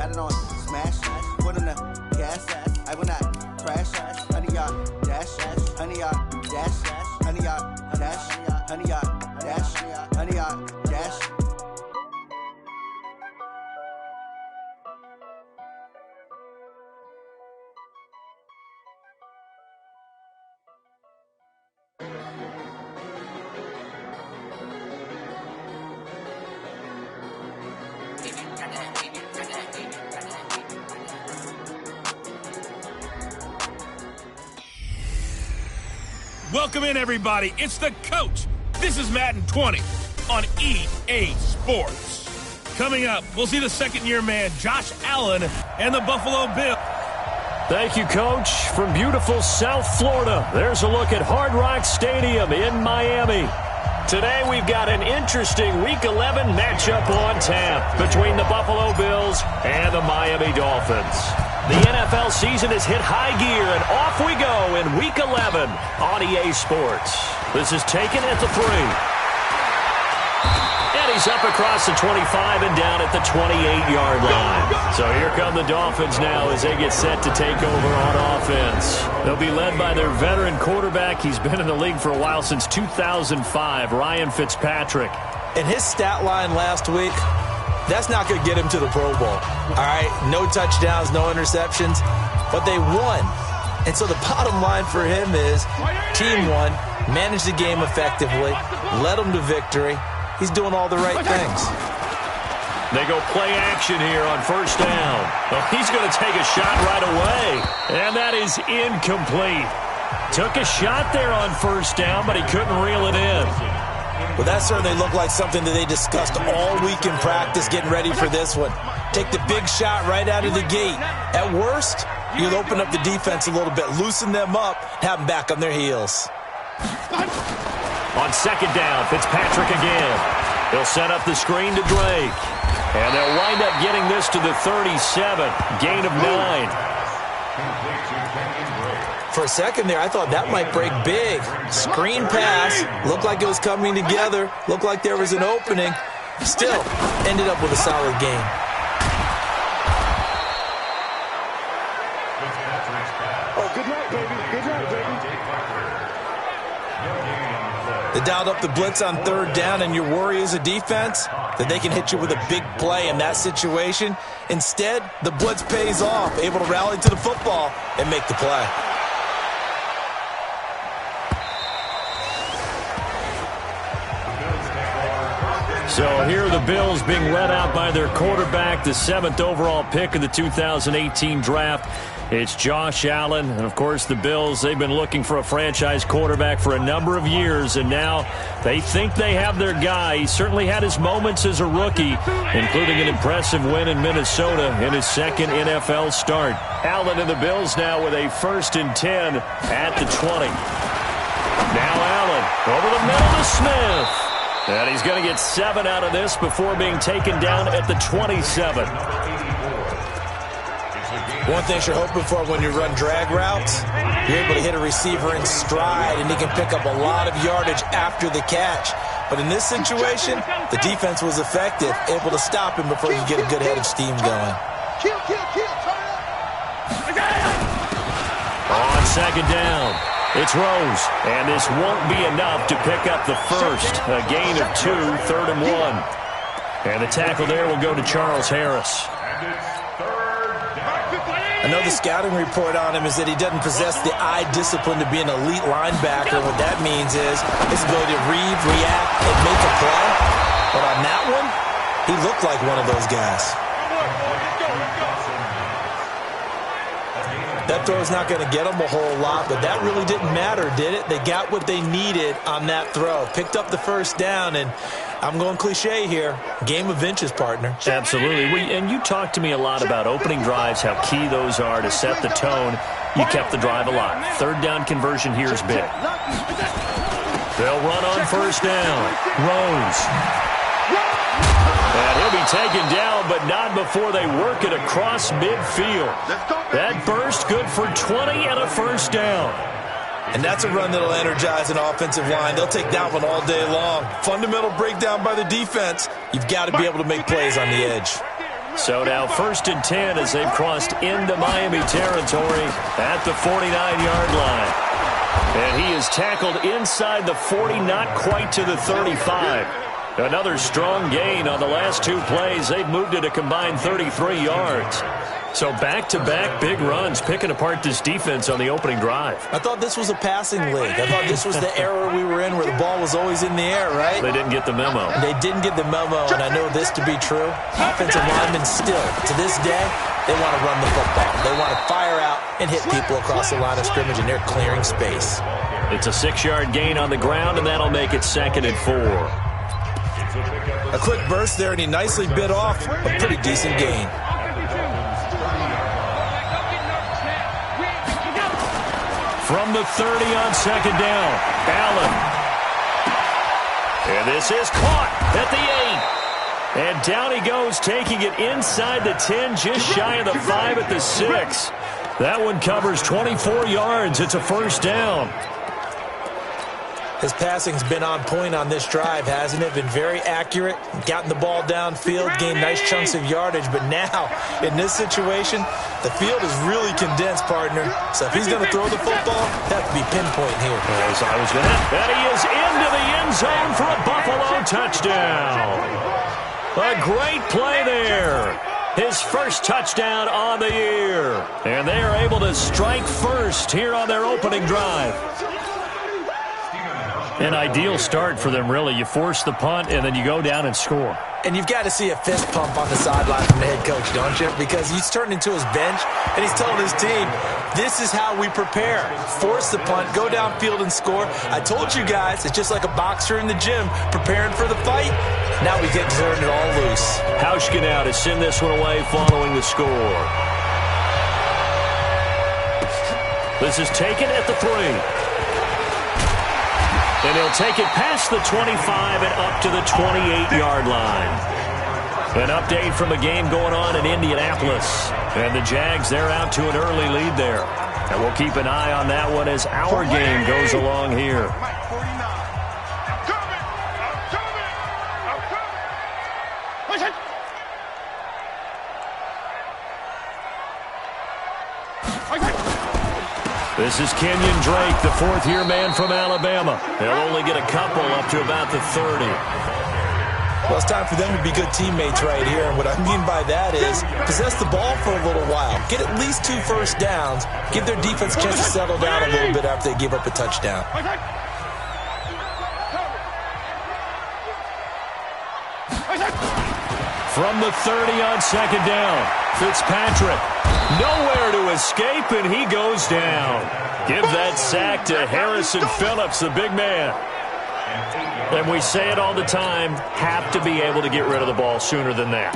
got it on smash, foot on the gas, I will not crash, honey y'all dash, honey y'all dash, honey y'all dash, honey y'all dash, honey y'all dash. Welcome in, everybody. It's the coach. This is Madden 20 on EA Sports. Coming up, we'll see the second-year man, Josh Allen, and the Buffalo Bills. Thank you, Coach. From beautiful South Florida, there's a look at Hard Rock Stadium in Miami. Today, we've got an interesting Week 11 matchup on tap between the Buffalo Bills and the Miami Dolphins. The NFL season has hit high gear, and off we go in Week 11 on EA Sports. This is taken at the 3. And he's up across the 25 and down at the 28-yard line. So here come the Dolphins now as they get set to take over on offense. They'll be led by their veteran quarterback. He's been in the league for a while, since 2005, Ryan Fitzpatrick. And his stat line last week, that's not going to get him to the Pro Bowl. All right, no touchdowns, no interceptions, but they won. And so the bottom line for him is team won, managed the game effectively, led them to victory. He's doing all the right things. They go play action here on first down. Oh, he's going to take a shot right away, and that is incomplete. Took a shot there on first down, but he couldn't reel it in. Well, that certainly looked like something that they discussed all week in practice, getting ready for this one. Take the big shot right out of the gate. At worst, you'll open up the defense a little bit, loosen them up, have them back on their heels. On second down, Fitzpatrick again. He'll set up the screen to Drake. And they'll wind up getting this to the 37. Gain of 9. For a second there, I thought that might break big. Screen pass. Looked like it was coming together. Looked like there was an opening. Still, ended up with a solid game. Oh, good night, baby. Good night, baby. They dialed up the blitz on third down, and your worry as a defense that they can hit you with a big play in that situation. Instead, the blitz pays off, able to rally to the football and make the play. So here are the Bills being led out by their quarterback, the 7th overall pick of the 2018 draft. It's Josh Allen. And, of course, the Bills, they've been looking for a franchise quarterback for a number of years, and now they think they have their guy. He certainly had his moments as a rookie, including an impressive win in Minnesota in his second NFL start. Allen and the Bills now with a 1st and 10 at the 20. Now Allen over the middle to Smith. And he's going to get 7 out of this before being taken down at the 27. One thing you're hoping for when you run drag routes, you're able to hit a receiver in stride, and he can pick up a lot of yardage after the catch. But in this situation, the defense was effective, able to stop him before you get a good head of steam going. On second down, it's Rose, and this won't be enough to pick up the first. A gain of 2, 3rd and 1. And the tackle there will go to Charles Harris. I know the scouting report on him is that he doesn't possess the eye discipline to be an elite linebacker. What that means is his ability to read, react, and make a play. But on that one, he looked like one of those guys. That throw's not going to get them a whole lot, but that really didn't matter, did it? They got what they needed on that throw. Picked up the first down, and I'm going cliche here. Game of inches, partner. Absolutely. And you talked to me a lot about opening drives, how key those are to set the tone. You kept the drive alive. 3rd down conversion here is big. They'll run on first down. Rose. And he'll be taken down, but not before they work it across midfield. That burst good for 20 and a first down. And that's a run that'll energize an offensive line. They'll take that one all day long. Fundamental breakdown by the defense. You've got to be able to make plays on the edge. So now 1st and 10 as they've crossed into Miami territory at the 49-yard line. And he is tackled inside the 40, not quite to the 35. Another strong gain on the last 2 plays. They've moved it a combined 33 yards. So back-to-back big runs, picking apart this defense on the opening drive. I thought this was a passing league. I thought this was the era we were in where the ball was always in the air, right? They didn't get the memo. They didn't get the memo, and I know this to be true. Offensive linemen still, to this day, they want to run the football. They want to fire out and hit people across the line of scrimmage, and they're clearing space. It's a 6-yard gain on the ground, and that'll make it 2nd and 4. A quick burst there, and he nicely bit off a pretty decent gain. From the 30 on 2nd down, Allen. And this is caught at the 8. And down he goes, taking it inside the 10, just shy of the 5 at the 6. That one covers 24 yards. It's a 1st down. His passing's been on point on this drive, hasn't it? Been very accurate, gotten the ball downfield, gained nice chunks of yardage. But now, in this situation, the field is really condensed, partner. So if he's going to throw the football, that have to be pinpoint here. As I was going to. And he is into the end zone for a Buffalo touchdown. A great play there. His first touchdown on the year. And they are able to strike first here on their opening drive. An ideal start for them, really. You force the punt, and then you go down and score. And you've got to see a fist pump on the sideline from the head coach, don't you? Because he's turned into his bench, and he's telling his team, this is how we prepare. Force the punt, go downfield and score. I told you guys, it's just like a boxer in the gym preparing for the fight. Now we get to turn it all loose. Hauschka now to send this one away following the score. This is taken at the 3. And he'll take it past the 25 and up to the 28-yard line. An update from a game going on in Indianapolis. And the Jags, they're out to an early lead there. And we'll keep an eye on that one as our game goes along here. This is Kenyon Drake, the 4th-year man from Alabama. He'll only get a couple up to about the 30. Well, it's time for them to be good teammates right here. And what I mean by that is possess the ball for a little while. Get at least 2 first downs. Give their defense a chance to settle down a little bit after they give up a touchdown. From the 30 on 2nd down, Fitzpatrick. Nowhere to escape, and he goes down. Give that sack to Harrison Phillips, the big man. And we say it all the time, have to be able to get rid of the ball sooner than that.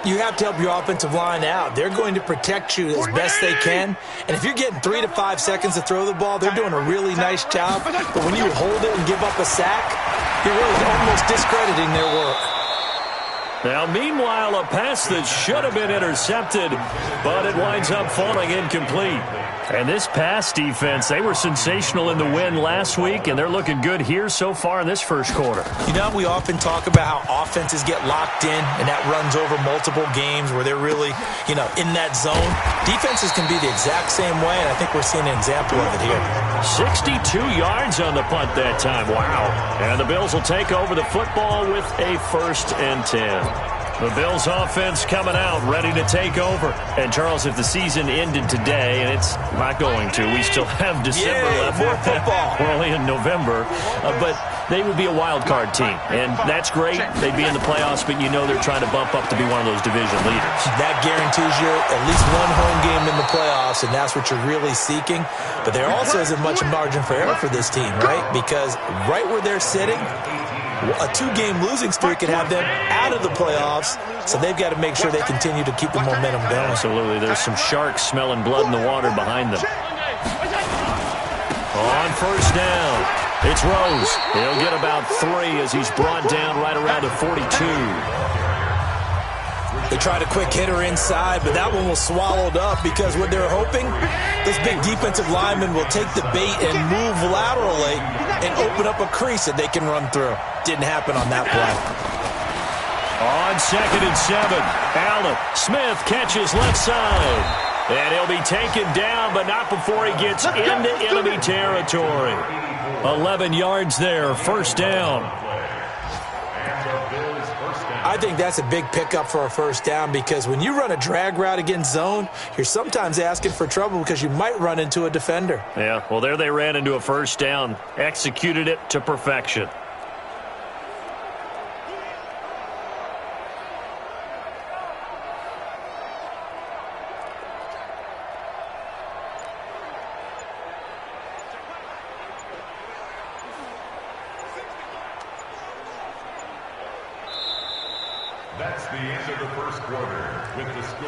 You have to help your offensive line out. They're going to protect you as best they can. And if you're getting 3 to 5 seconds to throw the ball, they're doing a really nice job. But when you hold it and give up a sack, you're really almost discrediting their work. Now, meanwhile, a pass that should have been intercepted, but it winds up falling incomplete. And this pass defense, they were sensational in the win last week, and they're looking good here so far in this first quarter. You know, we often talk about how offenses get locked in, and that runs over multiple games where they're really, in that zone. Defenses can be the exact same way, and I think we're seeing an example of it here. 62 yards on the punt that time. Wow. And the Bills will take over the football with a 1st and 10. The Bills offense coming out, ready to take over. And, Charles, if the season ended today, and it's not going to, we still have December left. More football. We're only in November. But they would be a wild card team. And that's great. They'd be in the playoffs, but you know they're trying to bump up to be one of those division leaders. That guarantees you at least one home game in the playoffs, and that's what you're really seeking. But there also isn't much margin for error for this team, right? Because right where they're sitting, a 2-game losing streak could have them out of the playoffs, so they've got to make sure they continue to keep the momentum going. Absolutely. There's some sharks smelling blood in the water behind them. On 1st down, it's Rose. He'll get about 3 as he's brought down right around the 42. They tried a quick hitter inside, but that one was swallowed up because what they're hoping, this big defensive lineman will take the bait and move laterally and open up a crease that they can run through. Didn't happen on that play. On 2nd and 7, Allen. Smith catches left side. And he'll be taken down, but not before he gets into enemy territory. 11 yards there, first down. I think that's a big pickup for a first down because when you run a drag route against zone, you're sometimes asking for trouble because you might run into a defender. Yeah, well, there they ran into a first down, executed it to perfection.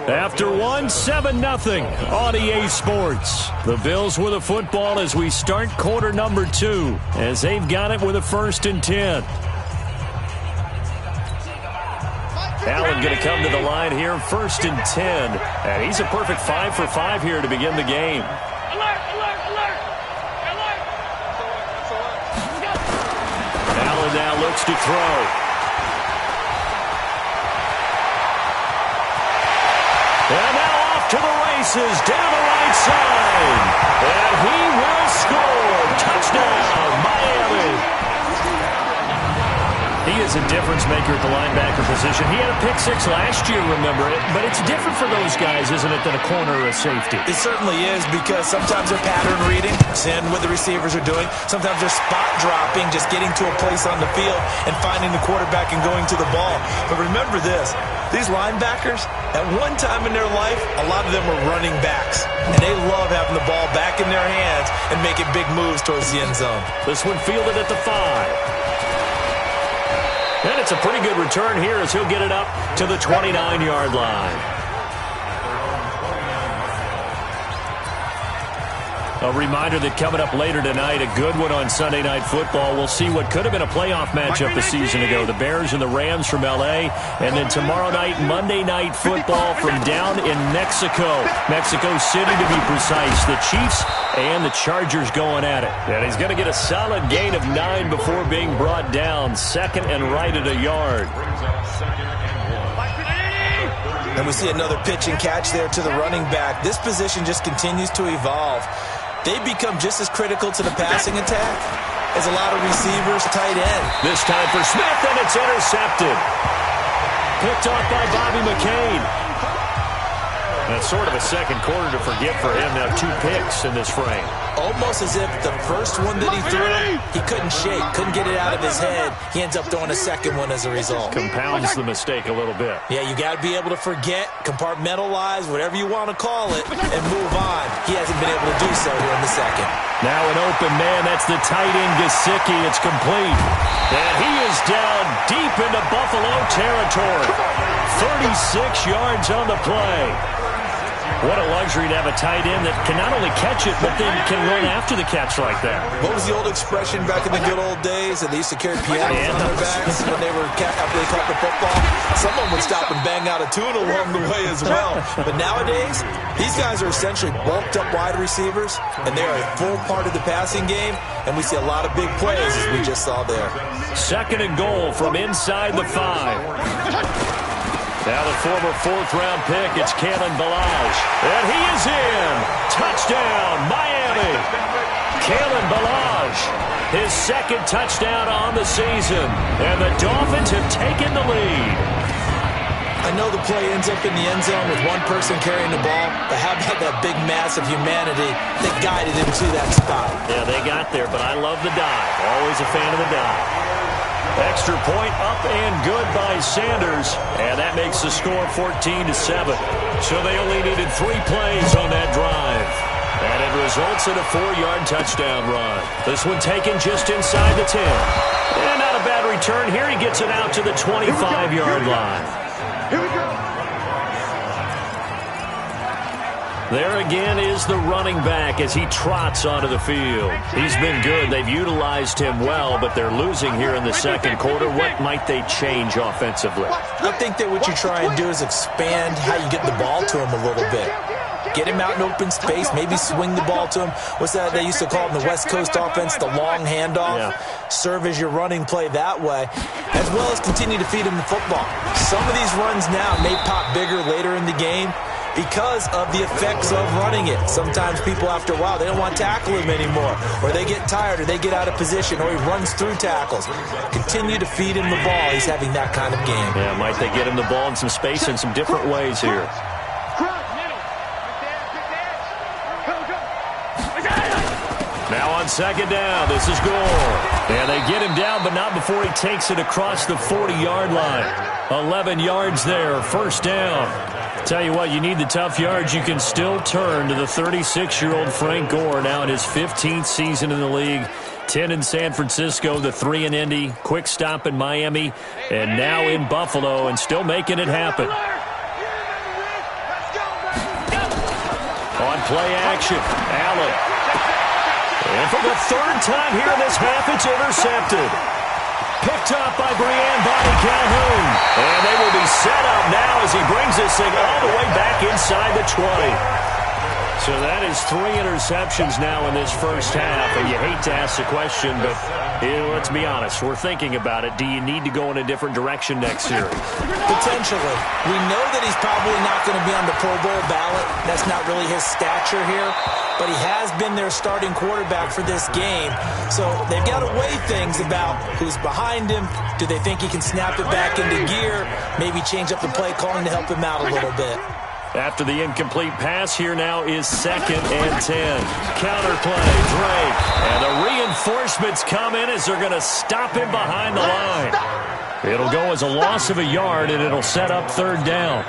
After one, 7-0 on EA Sports. The Bills with the football as we start quarter number 2, as they've got it with a 1st and 10. Allen going to come to the line here, 1st and 10. And he's a perfect 5 for 5 here to begin the game. Allen now looks to throw. And now off to the races, down the right side. And he will score. Touchdown, Miami. He is a difference maker at the linebacker position. He had a pick 6 last year, remember it. But it's different for those guys, isn't it, than a corner or a safety? It certainly is because sometimes they're pattern reading, seeing what the receivers are doing. Sometimes they're spot dropping, just getting to a place on the field and finding the quarterback and going to the ball. But remember this. These linebackers, at one time in their life, a lot of them were running backs. And they love having the ball back in their hands and making big moves towards the end zone. This one fielded at the 5. And it's a pretty good return here as he'll get it up to the 29-yard line. A reminder that coming up later tonight, a good one on Sunday Night Football. We'll see what could have been a playoff matchup a season ago. The Bears and the Rams from L.A. And then tomorrow night, Monday Night Football from down in Mexico. Mexico City, to be precise. The Chiefs and the Chargers going at it. And he's going to get a solid gain of 9 before being brought down. 2nd and right at a yard. And we see another pitch and catch there to the running back. This position just continues to evolve. They become just as critical to the passing attack as a lot of receivers, tight end. This time for Smith, and it's intercepted. Picked off by Bobby McCain. That's sort of a second quarter to forget for him. Now 2 picks in this frame. Almost as if the first one that he threw, he couldn't shake, couldn't get it out of his head. He ends up throwing a second one as a result. Compounds the mistake a little bit. Yeah, you got to be able to forget, compartmentalize, whatever you want to call it, and move on. He hasn't been able to do so here in the second. Now an open man. That's the tight end, Gesicki. It's complete. And he is down deep into Buffalo territory. 36 yards on the play. What a luxury to have a tight end that can not only catch it, but then can run after the catch like that. What was the old expression back in the good old days that they used to carry pianos on their backs when they were after they caught the football? Someone would stop and bang out a tune along the way as well. But nowadays, these guys are essentially bulked up wide receivers, and they are a full part of the passing game, and we see a lot of big plays as we just saw there. 2nd and goal from inside the 5. Now the former 4th-round pick, it's Kalen Ballage. And he is in. Touchdown, Miami. Kalen Ballage, his 2nd touchdown on the season. And the Dolphins have taken the lead. I know the play ends up in the end zone with one person carrying the ball, but how about that big mass of humanity that guided him to that spot? Yeah, they got there, but I love the dive. Always a fan of the dive. Extra point up and good by Sanders, and that makes the score 14-7. So they only needed 3 plays on that drive, and it results in a 4-yard touchdown run. This one taken just inside the 10. And not a bad return here. He gets it out to the 25-yard line. Here we go. There again is the running back as he trots onto the field. He's been good. They've utilized him well, but they're losing here in the second quarter. What might they change offensively? I think that what you try and do is expand how you get the ball to him a little bit. Get him out in open space, maybe swing the ball to him. What's that they used to call in the West Coast offense, the long handoff? Yeah. Serve as your running play that way, as well as continue to feed him the football. Some of these runs now may pop bigger later in the game because of the effects of running it. Sometimes people, after a while, they don't want to tackle him anymore, or they get tired, or they get out of position, or he runs through tackles. Continue to feed him the ball. He's having that kind of game. Yeah, might they get him the ball in some space in some different ways here. Now on second down, this is Gore. And they get him down, but not before he takes it across the 40-yard line. 11 yards there, first down. Tell you what, you need the tough yards. You can still turn to the 36-year-old Frank Gore, now in his 15th season in the league. 10 in San Francisco, the 3 in Indy, quick stop in Miami, and now in Buffalo, and still making it happen. On play action, Allen. And for the third time here in this half, it's intercepted. Picked up by Brian Body Calhoun. And they will be set up now as he brings this thing all the way back inside the 20. So that is 3 interceptions now in this first half. And you hate to ask the question, but let's be honest. We're thinking about it. Do you need to go in a different direction next series? Potentially. We know that he's probably not going to be on the Pro Bowl ballot. That's not really his stature here. But he has been their starting quarterback for this game. So they've got to weigh things about who's behind him. Do they think he can snap it back into gear? Maybe change up the play calling to help him out a little bit. After the incomplete pass, here now is 2nd and 10. Counterplay, Drake. And the reinforcements come in as they're going to stop him behind the line. It'll go as a loss of a yard, and it'll set up 3rd down.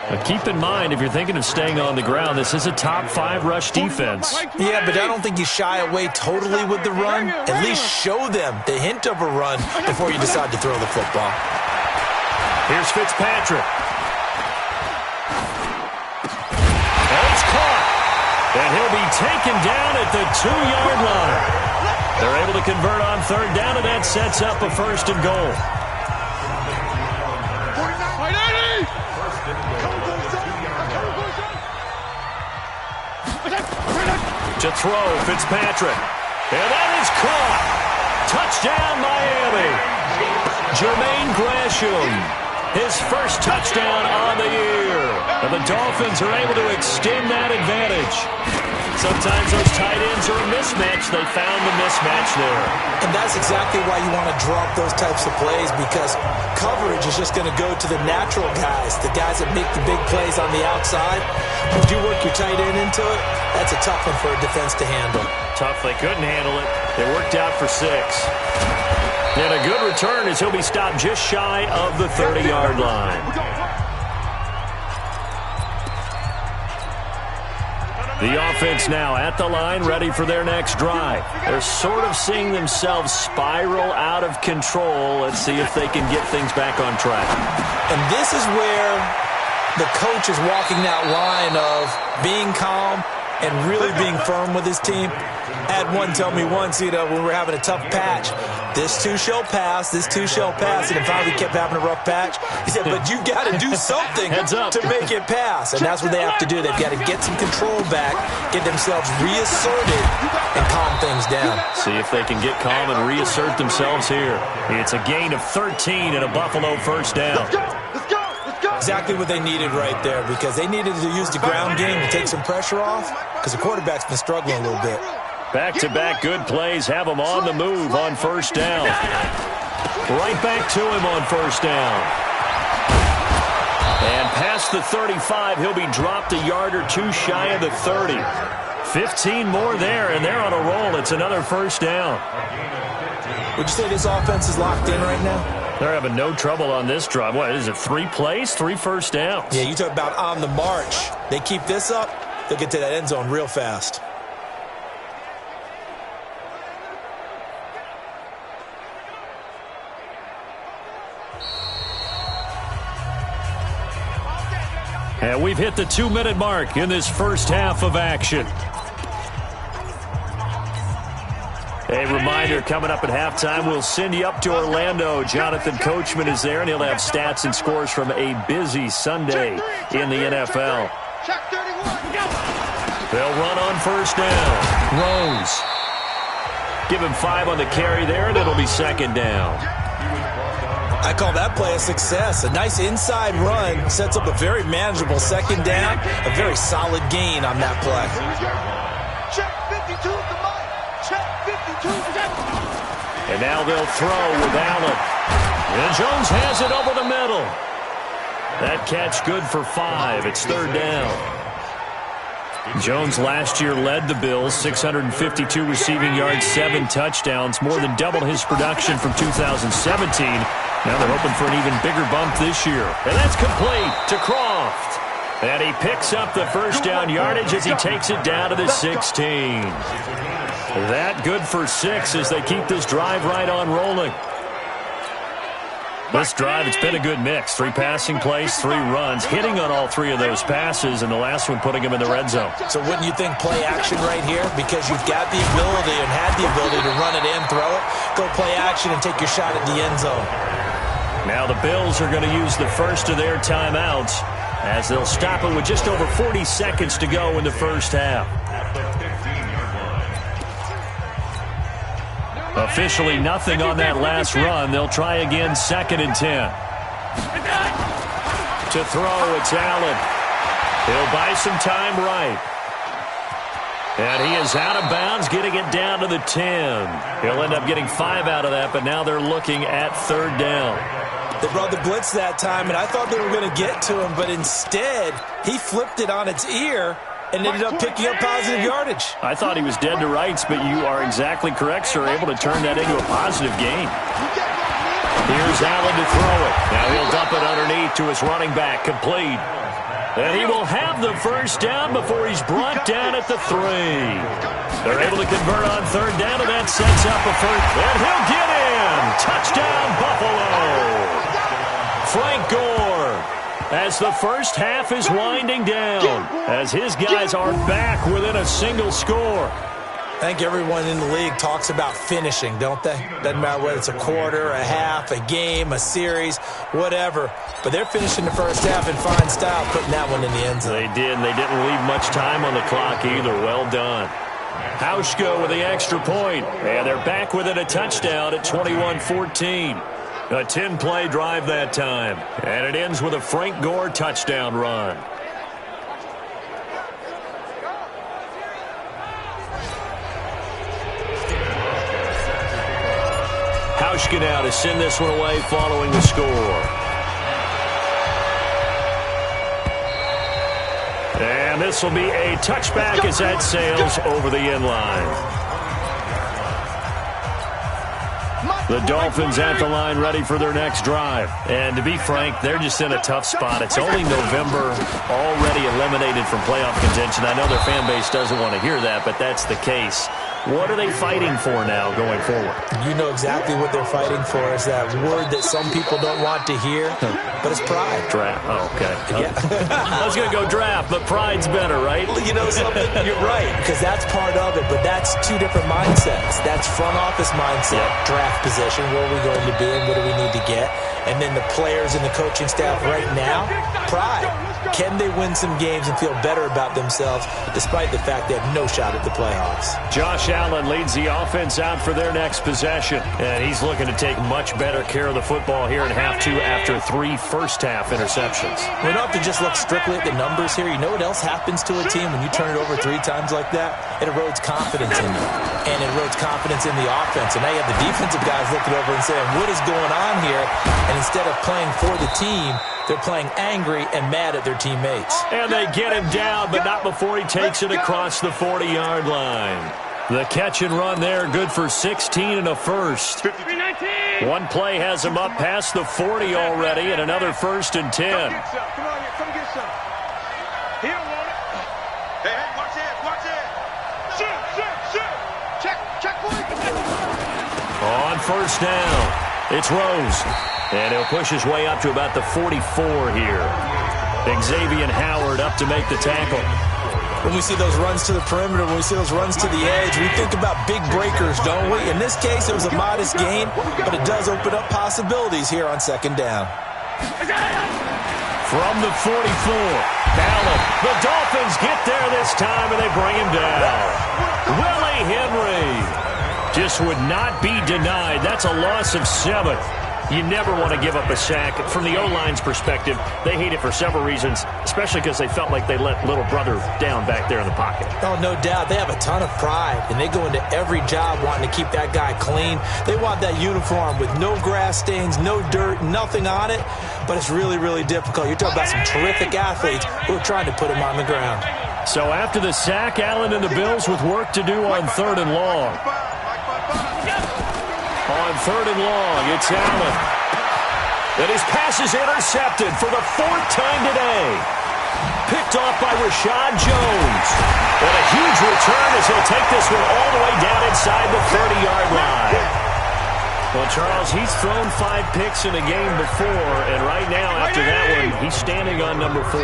Now keep in mind, if you're thinking of staying on the ground, this is a top 5 rush defense. Yeah, but I don't think you shy away totally with the run. At least show them the hint of a run before you decide to throw the football. Here's Fitzpatrick. And it's caught. And he'll be taken down at the 2-yard line. They're able to convert on 3rd down, and that sets up a 1st and goal. To throw, Fitzpatrick. And that is caught. Touchdown, Miami. Jermaine Gresham, his first touchdown on the year. And the Dolphins are able to extend that advantage. Sometimes those tight ends are a mismatch. They found the mismatch there. And that's exactly why you want to drop those types of plays, because coverage is just going to go to the natural guys, the guys that make the big plays on the outside. If you work your tight end into it, that's a tough one for a defense to handle. Tough. They couldn't handle it. It worked out for 6. And a good return as he'll be stopped just shy of the 30-yard line. The offense now at the line, ready for their next drive. They're sort of seeing themselves spiral out of control. Let's see if they can get things back on track. And this is where the coach is walking that line of being calm and really being firm with his team. I had one tell me once, when we were having a tough patch, this too shall pass, this too shall pass. And if finally we kept having a rough patch, he said, but you got to do something to make it pass. And that's what they have to do. They've got to get some control back, get themselves reasserted, and calm things down. See if they can get calm and reassert themselves here. It's a gain of 13 and a Buffalo 1st down. Exactly what they needed right there, because they needed to use the ground game to take some pressure off, because the quarterback's been struggling a little bit. Back-to-back good plays have him on the move on 1st down. Right back to him on 1st down. And past the 35, he'll be dropped a yard or 2 shy of the 30. 15 more there, and they're on a roll. It's another 1st down. Would you say this offense is locked in right now? They're having no trouble on this drive. What is it, 3 plays, 3 first downs? Yeah, you talk about on the march. They keep this up, they'll get to that end zone real fast. And we've hit the 2-minute mark in this first half of action. A reminder, coming up at halftime, we'll send you up to Orlando. Jonathan Coachman is there, and he'll have stats and scores from a busy Sunday in the NFL. Check 31. They'll run on first down. Rose. Give him 5 on the carry there, and it'll be second down. I call that play a success. A nice inside run sets up a very manageable second down. A very solid gain on that play. Check 52 to Mike. Check 52. And now they'll throw with Allen. And Jones has it over the middle. That catch good for 5. It's third down. Jones last year led the Bills, 652 receiving yards, 7 touchdowns, more than double his production from 2017. Now they're hoping for an even bigger bump this year. And that's complete to Croft. And he picks up the first down yardage as he takes it down to the 16. That good for 6 as they keep this drive right on rolling. This drive, it's been a good mix. 3 passing plays, 3 runs, hitting on all 3 of those passes, and the last one putting him in the red zone. So wouldn't you think play action right here? Because you've got the ability and had the ability to run it in, throw it, go play action and take your shot at the end zone. Now the Bills are going to use the first of their timeouts as they'll stop it with just over 40 seconds to go in the first half. Officially nothing on that last run. They'll try again, 2nd and 10. To throw, it's Allen. He'll buy some time right. And he is out of bounds, getting it down to the 10. He'll end up getting 5 out of that, but now they're looking at third down. They brought the blitz that time, and I thought they were going to get to him, but instead, he flipped it on its ear and ended up picking up positive yardage. I thought he was dead to rights, but you are exactly correct, sir, able to turn that into a positive gain. Here's Allen to throw it. Now he'll dump it underneath to his running back, complete. And he will have the first down before he's brought down at the 3. They're able to convert on third down, and that sets up a first. And he'll get in. Touchdown, Buffalo. Frank Gore, as the first half is winding down, as his guys are back within a single score. I think everyone in the league talks about finishing, don't they? Doesn't matter whether it's a quarter, a half, a game, a series, whatever. But they're finishing the first half in fine style, putting that one in the end zone. They did, and they didn't leave much time on the clock either. Well done. Hauschka with the extra point, and they're back within a touchdown at 21-14. A 10-play drive that time, and it ends with a Frank Gore touchdown run. Hauschka now to send this one away following the score. And this will be a touchback as that sails over the end line. The Dolphins at the line ready for their next drive. And to be frank, they're just in a tough spot. It's only November, already eliminated from playoff contention. I know their fan base doesn't want to hear that, but that's the case. What are they fighting for now going forward? You know exactly what they're fighting for. Is that word that some people don't want to hear, but it's pride. Draft. Oh, okay. Yeah. I was going to go draft, but pride's better, right? Well, you know something? You're right, because that's part of it, but that's 2 different mindsets. That's front office mindset, draft position, where are we going to be and what do we need to get? And then the players and the coaching staff right now, pride. Can they win some games and feel better about themselves despite the fact they have no shot at the playoffs? Josh Allen leads the offense out for their next possession. And he's looking to take much better care of the football here in half 2 after 3 first-half interceptions. We don't have to just look strictly at the numbers here. You know what else happens to a team when you turn it over 3 times like that? It erodes confidence in you. And it erodes confidence in the offense. And now you have the defensive guys looking over and saying, what is going on here? And instead of playing for the team, they're playing angry and mad at their teammates. And they get him down, but not before he takes it across the 40-yard line. The catch and run there, good for 16 and a first. One play has him up past the 40 already, and another 1st and 10. Come on, come get some. He don't want it. Hey, watch it. Shoot. Check, boy. On first down, it's Rose. And he'll push his way up to about the 44 here. Xavier Howard up to make the tackle. When we see those runs to the perimeter, when we see those runs to the edge, we think about big breakers, don't we? In this case, it was a modest gain, but it does open up possibilities here on second down. From the 44, Allen The Dolphins get there this time, and they bring him down. Willie Henry just would not be denied. That's a loss of 7. You never want to give up a sack. From the O-line's perspective, they hate it for several reasons, especially because they felt like they let little brother down back there in the pocket. Oh, no doubt. They have a ton of pride, and they go into every job wanting to keep that guy clean. They want that uniform with no grass stains, no dirt, nothing on it, but it's really, really difficult. You're talking about some terrific athletes who are trying to put him on the ground. So after the sack, Allen and the Bills with work to do on 3rd and long. On 3rd and long, it's Allen. And his pass is intercepted for the 4th time today. Picked off by Rashad Jones. And a huge return as he'll take this one all the way down inside the 30-yard line. Well, Charles, he's thrown 5 picks in a game before, and right now, after that one, he's standing on number 4.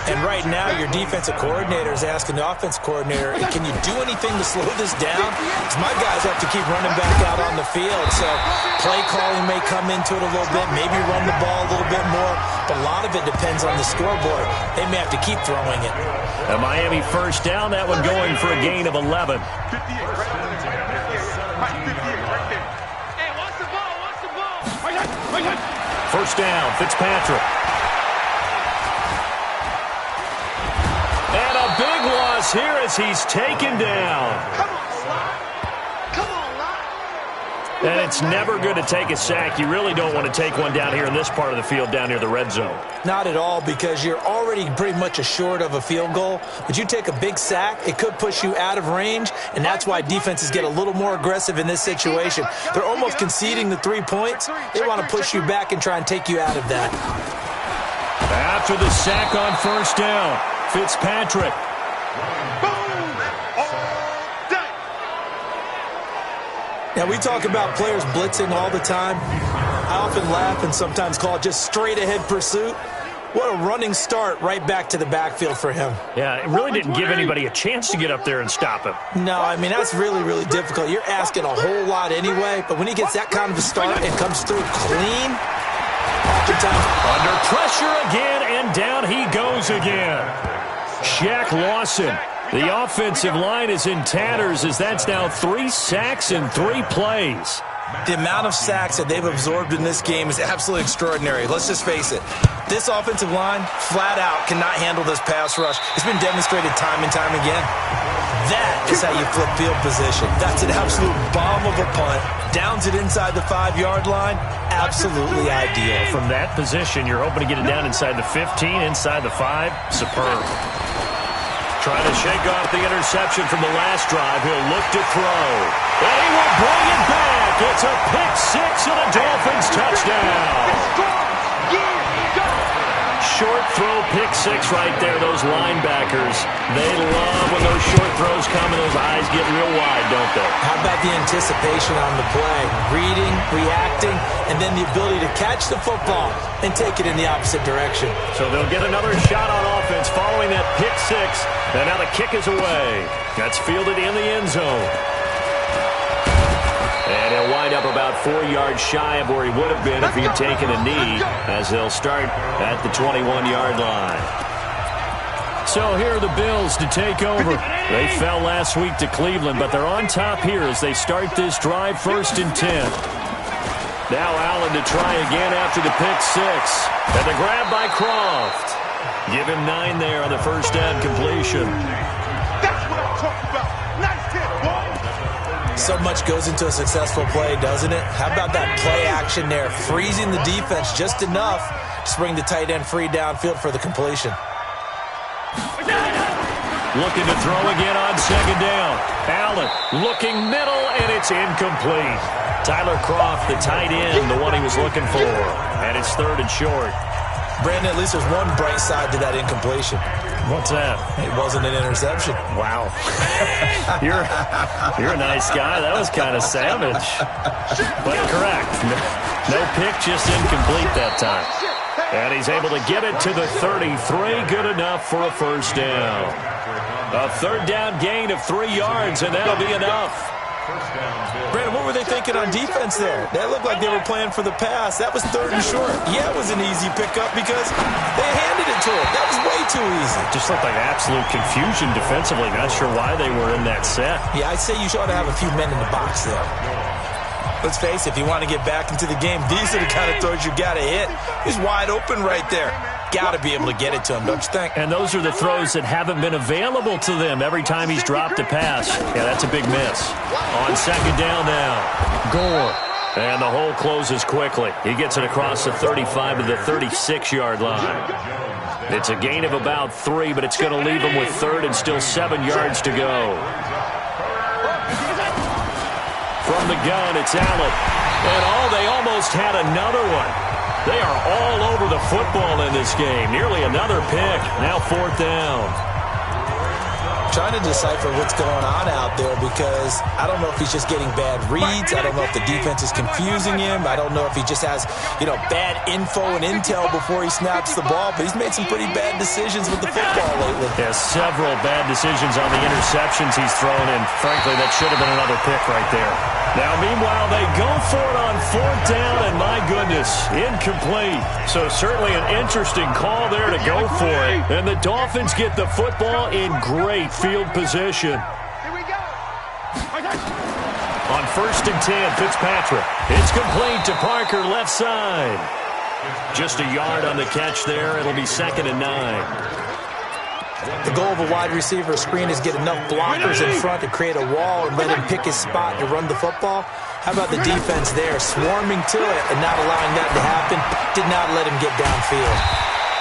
And right now, your defensive coordinator is asking the offensive coordinator, can you do anything to slow this down? Because my guys have to keep running back out on the field. So play calling may come into it a little bit, maybe run the ball a little bit more, but a lot of it depends on the scoreboard. They may have to keep throwing it. A Miami first down, that one going for a gain of 11. First down, Fitzpatrick. And a big loss here as he's taken down. And it's never good to take a sack. You really don't want to take one down here in this part of the field, down near the red zone. Not at all, because you're already pretty much assured of a field goal. But you take a big sack, it could push you out of range, and that's why defenses get a little more aggressive in this situation. They're almost conceding the 3 points. They want to push you back and try and take you out of that. After the sack on first down, Fitzpatrick. Now, we talk about players blitzing all the time. I often laugh and sometimes call it just straight-ahead pursuit. What a running start right back to the backfield for him. Yeah, it really didn't give anybody a chance to get up there and stop him. No, I mean, that's really, really difficult. You're asking a whole lot anyway, but when he gets that kind of a start and comes through clean, oftentimes... Under pressure again, and down he goes again. Shaq Lawson. The offensive line is in tatters as that's now 3 sacks in 3 plays. The amount of sacks that they've absorbed in this game is absolutely extraordinary. Let's just face it. This offensive line, flat out, cannot handle this pass rush. It's been demonstrated time and time again. That is how you flip field position. That's an absolute bomb of a punt. Downs it inside the 5-yard line. Absolutely ideal. From that position, you're hoping to get it down inside the 15, inside the 5. Superb. Trying to shake off the interception from the last drive. He'll look to throw. And he will bring it back. It's a pick 6 and a Dolphins touchdown. Short throw, pick 6 right there. Those linebackers, they love when those short throws come and those eyes get real wide, don't they? How about the anticipation on the play? Reading, reacting, and then the ability to catch the football and take it in the opposite direction. So they'll get another shot on offense following that pick 6. And now the kick is away. That's fielded in the end zone. And he'll wind up about 4 yards shy of where he would have been if he'd taken a knee, as they'll start at the 21-yard line. So here are the Bills to take over. They fell last week to Cleveland, but they're on top here as they start this drive 1st and 10. Now Allen to try again after the pick 6. And the grab by Croft. Give him 9 there on the first down completion. That's what I'm talking about. Nice hit, boy. So much goes into a successful play, doesn't it? How about that play action there? Freezing the defense just enough to bring the tight end free downfield for the completion. Looking to throw again on 2nd down. Allen looking middle, and it's incomplete. Tyler Croft, the tight end, the one he was looking for. And it's 3rd and short. Brandon, at least there's one bright side to that incompletion. What's that? It wasn't an interception. Wow. You're a nice guy. That was kind of savage. But correct. No pick, just incomplete that time. And he's able to get it to the 33. Good enough for a first down. A 3rd down gain of 3 yards, and that'll be enough. Brandon, what were they thinking on defense there? That looked like they were playing for the pass. That was 3rd and short. Yeah, it was an easy pickup because they handed it to him. That was way too easy. Just looked like absolute confusion defensively. Not sure why they were in that set. Yeah, I'd say you ought to have a few men in the box there. Let's face it, if you want to get back into the game, these are the kind of throws you got to hit. He's wide open right there. Got to be able to get it to him, don't you think? And those are the throws that haven't been available to them every time he's dropped a pass. Yeah, that's a big miss. On 2nd down now, Gore. And the hole closes quickly. He gets it across the 35 to the 36-yard line. It's a gain of about 3, but it's going to leave him with 3rd and still 7 yards to go. From the gun, it's Allen. And they almost had another one. They are all over the football in this game. Nearly another pick. Now 4th down. Trying to decipher what's going on out there because I don't know if he's just getting bad reads. I don't know if the defense is confusing him. I don't know if he just has, bad info and intel before he snaps the ball. But he's made some pretty bad decisions with the football lately. Yeah, several bad decisions on the interceptions he's thrown, and frankly, that should have been another pick right there. Now, meanwhile, they go for it on 4th down, and my goodness, incomplete. So certainly an interesting call there to go for it. And the Dolphins get the football in great field position. Here we go. On 1st and 10, Fitzpatrick. It's complete to Parker, left side. Just a yard on the catch there. It'll be 2nd and 9. The goal of a wide receiver screen is get enough blockers in front to create a wall and let him pick his spot to run the football. How about the defense there, swarming to it and not allowing that to happen? Did not let him get downfield.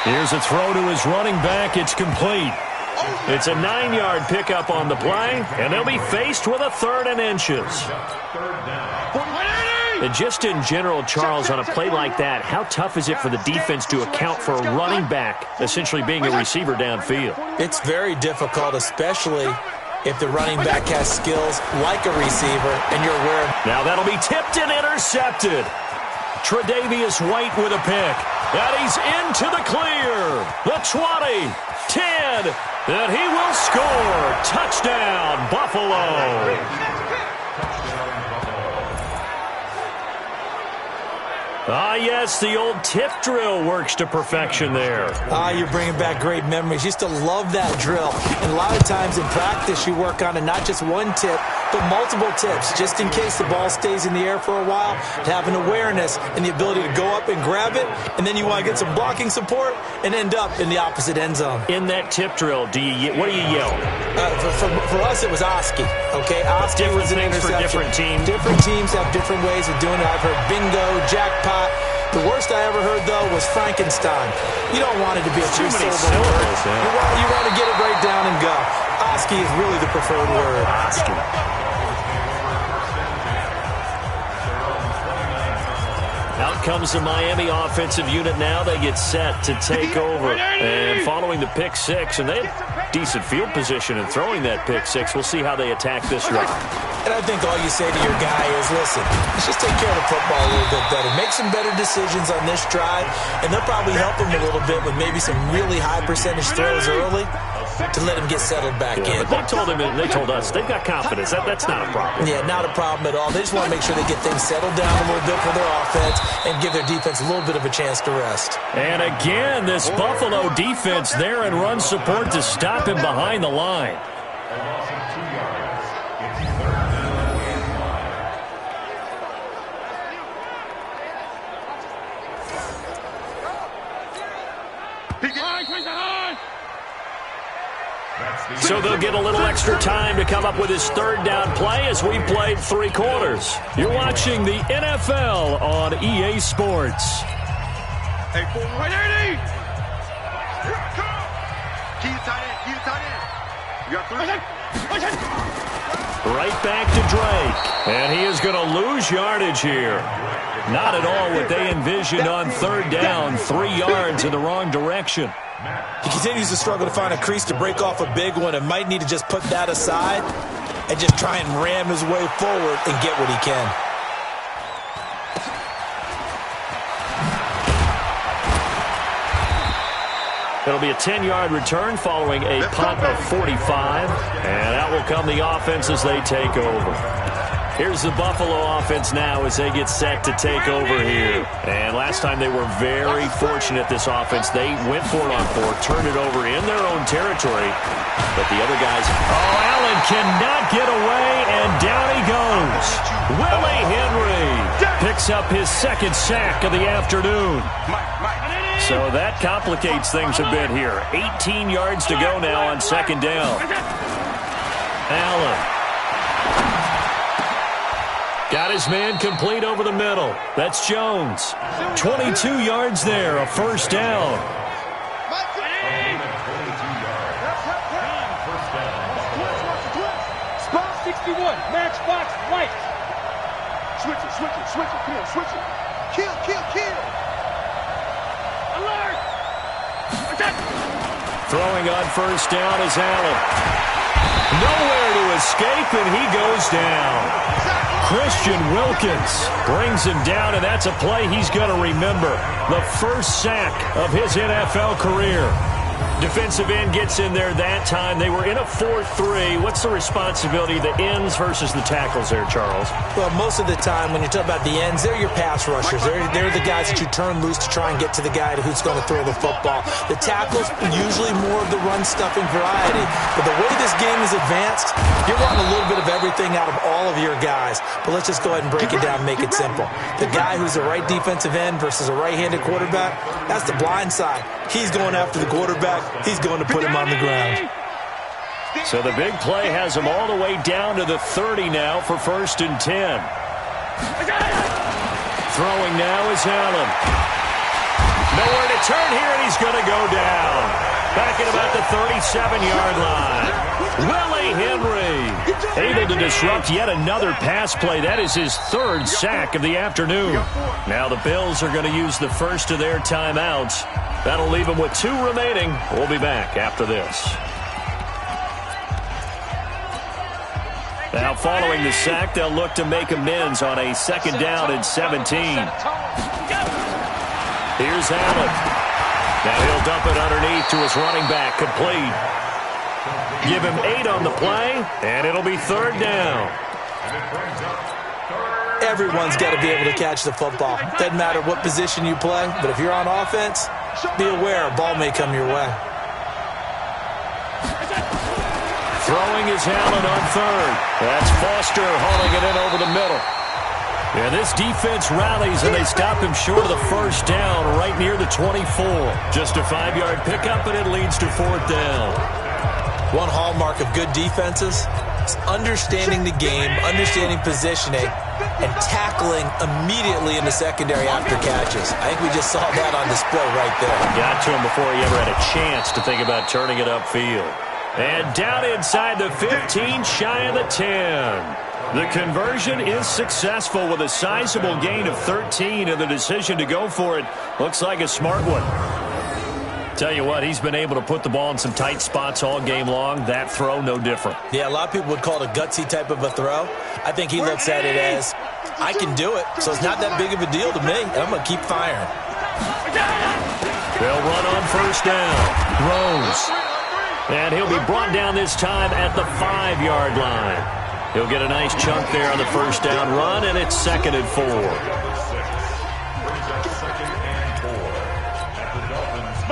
Here's a throw to his running back. It's complete. It's a 9-yard pickup on the play, and they'll be faced with a 3rd and inches. And just in general, Charles, on a play like that, how tough is it for the defense to account for a running back essentially being a receiver downfield? It's very difficult, especially if the running back has skills like a receiver and you're aware. Now that'll be tipped and intercepted. Tre'Davious White with a pick. And he's into the clear. The 20, 10, and he will score. Touchdown, Buffalo. Ah, yes, the old tip drill works to perfection there. You're bringing back great memories. Used to love that drill. And a lot of times in practice, you work on it, not just one tip, but multiple tips, just in case the ball stays in the air for a while, to have an awareness and the ability to go up and grab it, and then you want to get some blocking support and end up in the opposite end zone. In that tip drill, what do you yell? For us, it was Oski. Okay, Oski was an interception. For different teams. Different teams have different ways of doing it. I've heard bingo, jackpot. The worst I ever heard, though, was Frankenstein. You don't want it to be a three-syllable word. You want to get it right down and go. Oski is really the preferred word. Oski. Out comes the Miami offensive unit now. They get set to take over. And following the pick six, and they have decent field position in throwing that pick six. We'll see how they attack this drive. And I think all you say to your guy is, listen, let's just take care of the football a little bit better. Make some better decisions on this drive, and they'll probably help him a little bit with maybe some really high percentage throws early to let him get settled back in. But they told us they've got confidence. That's not a problem. Yeah, not a problem at all. They just want to make sure they get things settled down a little bit for their offense and give their defense a little bit of a chance to rest. And again, this Buffalo defense there in run support to stop him behind the line. So they'll get a little extra time to come up with his third down play as we played 3 quarters. You're watching the NFL on EA Sports. Hey, full right there. Keep it tight end. Keep it tight end. You got 3. Right back to Drake. And he is going to lose yardage here. Not at all what they envisioned on third down. 3 yards in the wrong direction. He continues to struggle to find a crease to break off a big one and might need to just put that aside and just try and ram his way forward and get what he can. It'll be a 10-yard return following a punt of 45. And out will come the offense as they take over. Here's the Buffalo offense now as they get set to take over here. And last time they were very fortunate, this offense. They went for it on 4, turned it over in their own territory. But the other guys, Allen cannot get away, and down he goes. Willie Henry picks up his second sack of the afternoon. So that complicates things a bit here. 18 yards to go now on second down. Allen got his man complete over the middle. That's Jones. 22 yards there, a first down. Spot 61, matchbox right. Switch it, come on, switch it. Kill. Alert! Throwing on first down is Allen. Nowhere to escape, and he goes down. Christian Wilkins brings him down, and that's a play he's going to remember. The first sack of his NFL career. Defensive end gets in there that time. They were in a 4-3. What's the responsibility of the ends versus the tackles there, Charles? Well, most of the time when you talk about the ends, they're your pass rushers. They're the guys that you turn loose to try and get to the guy who's going to throw the football. The tackles, usually more of the run-stuffing variety. But the way this game is advanced, you're wanting a little bit of everything out of all of your guys. But let's just go ahead and break it down and make it simple. The guy who's the right defensive end versus a right-handed quarterback, that's the blind side. He's going after the quarterback. He's going to put him on the ground. So the big play has him all the way down to the 30 now for 1st and 10. Throwing now is Allen. Nowhere to turn here, and he's going to go down. Back at about the 37-yard line. Willie Henry able to disrupt yet another pass play. That is his 3rd sack of the afternoon. Now the Bills are going to use the first of their timeouts. That'll leave them with 2 remaining. We'll be back after this. Now following the sack, they'll look to make amends on a 2nd down and 17. Here's Allen. Now he'll dump it underneath to his running back, complete. Give him 8 on the play, and it'll be 3rd down. Everyone's got to be able to catch the football. Doesn't matter what position you play, but if you're on offense, be aware a ball may come your way. Throwing is Allen on 3rd. That's Foster hauling it in over the middle. Yeah, this defense rallies, and they stop him short of the 1st down right near the 24. Just a 5-yard pickup, and it leads to 4th down. One hallmark of good defenses is understanding the game, understanding positioning, and tackling immediately in the secondary after catches. I think we just saw that on display right there. Got to him before he ever had a chance to think about turning it upfield. And down inside the 15, shy of the 10. The conversion is successful with a sizable gain of 13, and the decision to go for it looks like a smart one. Tell you what, he's been able to put the ball in some tight spots all game long. That throw, no different. Yeah, a lot of people would call it a gutsy type of a throw. I think he looks at it as, I can do it, so it's not that big of a deal to me. I'm going to keep firing. They'll run on 1st down. Rose. And he'll be brought down this time at the 5-yard line. He'll get a nice chunk there on the 1st down run, and it's 2nd and 4.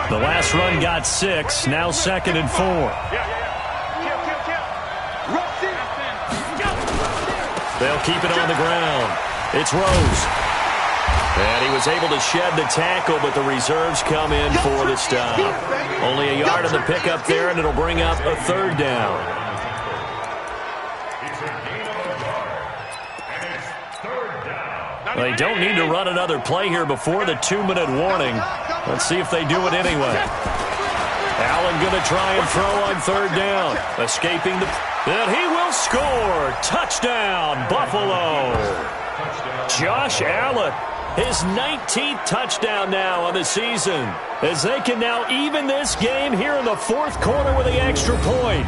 The last run got 6, now 2nd and 4. They'll keep it on the ground. It's Rose. And he was able to shed the tackle, but the reserves come in for the stop. Only a yard on the pickup there, and it'll bring up a 3rd down. They don't need to run another play here before the 2-minute warning. Let's see if they do it anyway. Allen going to try and throw on 3rd down. Escaping the... And he will score. Touchdown, Buffalo. Josh Allen, his 19th touchdown now on the season, as they can now even this game here in the 4th quarter with the extra point.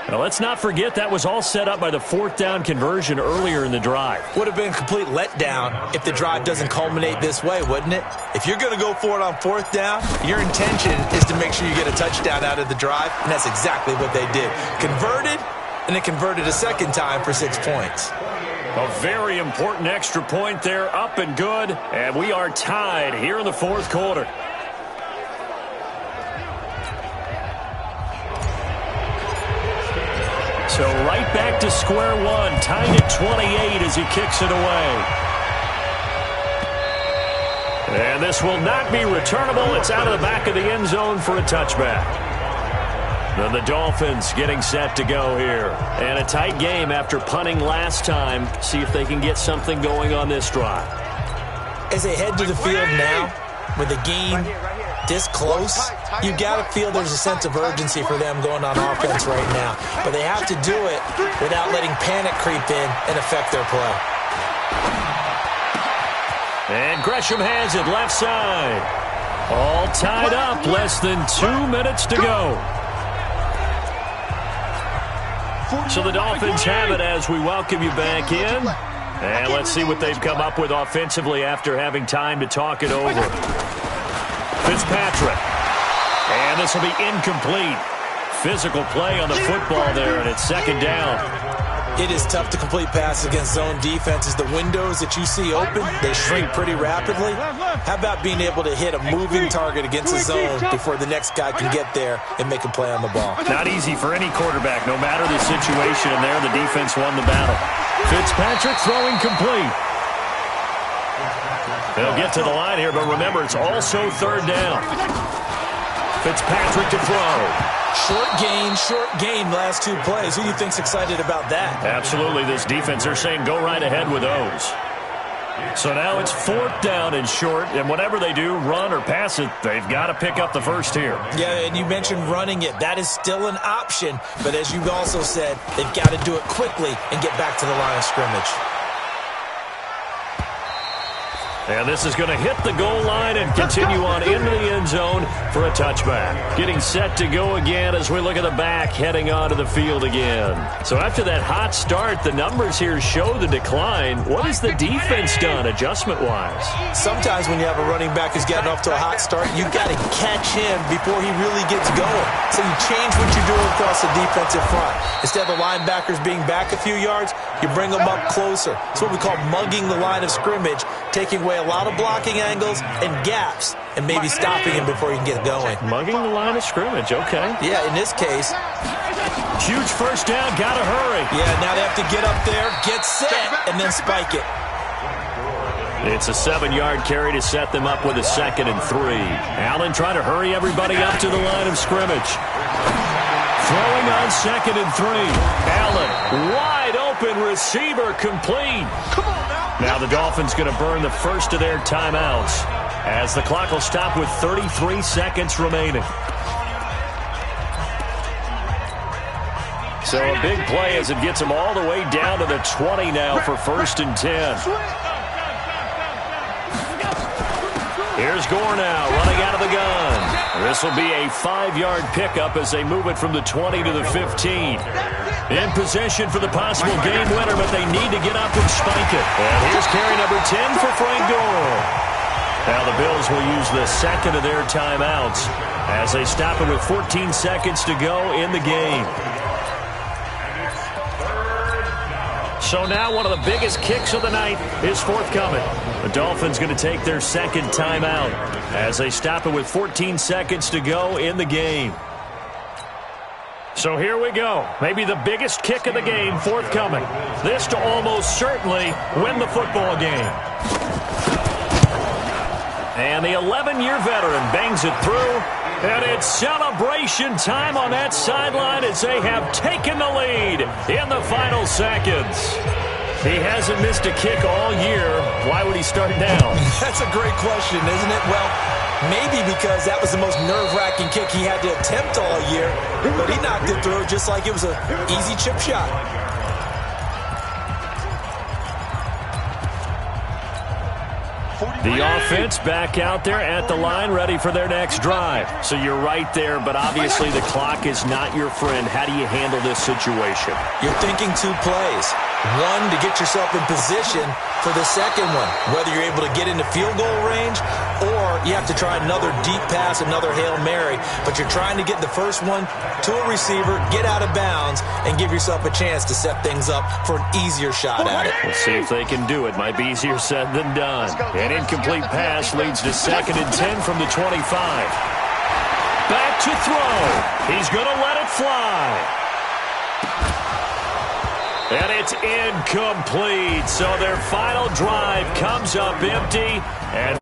Now, let's not forget that was all set up by the 4th down conversion earlier in the drive. Would have been a complete letdown if the drive doesn't culminate this way, wouldn't it? If you're going to go for it on 4th down, your intention is to make sure you get a touchdown out of the drive, and that's exactly what they did. Converted, and then converted a second time for 6 points. A very important extra point there, up and good, and we are tied here in the fourth quarter. So right back to square one, tied at 28 as he kicks it away. And this will not be returnable. It's out of the back of the end zone for a touchback. Then the Dolphins getting set to go here. And a tight game after punting last time. See if they can get something going on this drive. As they head to the field now, with the game this close, you got to feel there's a sense of urgency for them going on offense right now. But they have to do it without letting panic creep in and affect their play. And Gresham has it left side. All tied up, less than 2 minutes to go. So the Dolphins have it as we welcome you back in. And let's see what they've come up with offensively after having time to talk it over. Fitzpatrick. And this will be incomplete. Physical play on the football there, and it's second down. It is tough to complete passes against zone defenses. The windows that you see open, they shrink pretty rapidly. How about being able to hit a moving target against a zone before the next guy can get there and make a play on the ball? Not easy for any quarterback, no matter the situation, and there the defense won the battle. Fitzpatrick throwing complete. They'll get to the line here, but remember, it's also third down. Fitzpatrick to throw. Short gain, last 2 plays. Who do you think's excited about that? Absolutely, this defense, they're saying go right ahead with those. So now it's fourth down and short, and whatever they do, run or pass it, they've got to pick up the first here. Yeah, and you mentioned running it. That is still an option, but as you've also said, they've got to do it quickly and get back to the line of scrimmage. And this is going to hit the goal line and continue on into the end zone for a touchback. Getting set to go again as we look at the back, heading onto the field again. So after that hot start, the numbers here show the decline. What has the defense done adjustment-wise? Sometimes when you have a running back who's gotten off to a hot start, you've got to catch him before he really gets going. So you change what you're doing across the defensive front. Instead of the linebackers being back a few yards, you bring them up closer. It's what we call mugging the line of scrimmage, taking away a lot of blocking angles and gaps and maybe stopping him before he can get going. Mugging the line of scrimmage, okay. Yeah, in this case. Huge first down, gotta hurry. Yeah, now they have to get up there, get set, and then spike it. It's a 7-yard carry to set them up with a 2nd and 3. Allen trying to hurry everybody up to the line of scrimmage. Throwing on 2nd and 3. Allen, wide open receiver, complete. Come on now. Now the Dolphins going to burn the first of their timeouts as the clock will stop with 33 seconds remaining. So a big play as it gets them all the way down to the 20 now for 1st and 10. Here's Gore now running out of the gun. This will be a 5-yard pickup as they move it from the 20 to the 15. In possession for the possible game winner, but they need to get up and spike it. And here's carry number 10 for Frank Gore. Now the Bills will use the second of their timeouts as they stop it with 14 seconds to go in the game. So now one of the biggest kicks of the night is forthcoming. The Dolphins going to take their second timeout as they stop it with 14 seconds to go in the game. So here we go. Maybe the biggest kick of the game forthcoming. This to almost certainly win the football game. And the 11-year veteran bangs it through. And it's celebration time on that sideline as they have taken the lead in the final seconds. He hasn't missed a kick all year. Why would he start now? That's a great question, isn't it? Well, maybe because that was the most nerve-wracking kick he had to attempt all year, but he knocked it through just like it was an easy chip shot. The offense back out there at the line, ready for their next drive. So you're right there, but obviously the clock is not your friend. How do you handle this situation? You're thinking 2 plays. One, to get yourself in position for the second one, whether you're able to get into field goal range or you have to try another deep pass, another Hail Mary, but you're trying to get the first one to a receiver, get out of bounds, and give yourself a chance to set things up for an easier shot at it. We'll see if they can do it. Might be easier said than done. An incomplete pass leads to 2nd and 10 from the 25. Back to throw. He's going to let it fly. And it's incomplete. So their final drive comes up empty. And